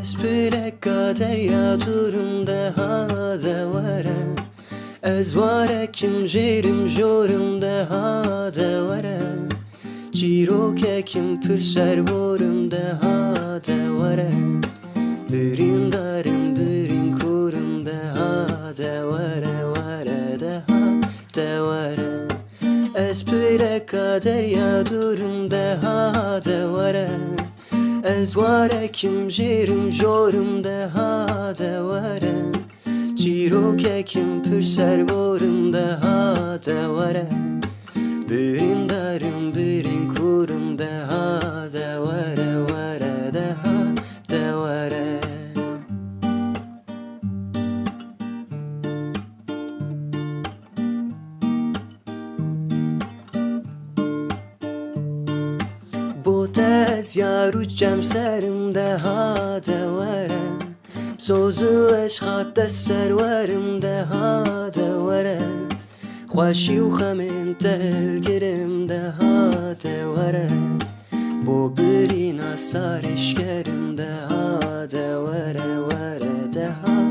Ez pêleka derya dûrim deha de were. Ez warekim jêrim jorim deha de were. çîrokekim pirservorim deha de were. birîndarim birîn kûrim deha de were were deha de were. Ez pêleka derya dûrim deha de were. Ez warekim jêrim jorim deha de were. çîrokekim pirservorim deha de were. birîndarim birîn kûrim deha de were were deha de were. Bu tez yaru cemserin deha de were. Sozü eşhat de serverim deha de were. خوشی و خمین تلگرم دها دوره. بو برین سارش کرم دها دوره وره دها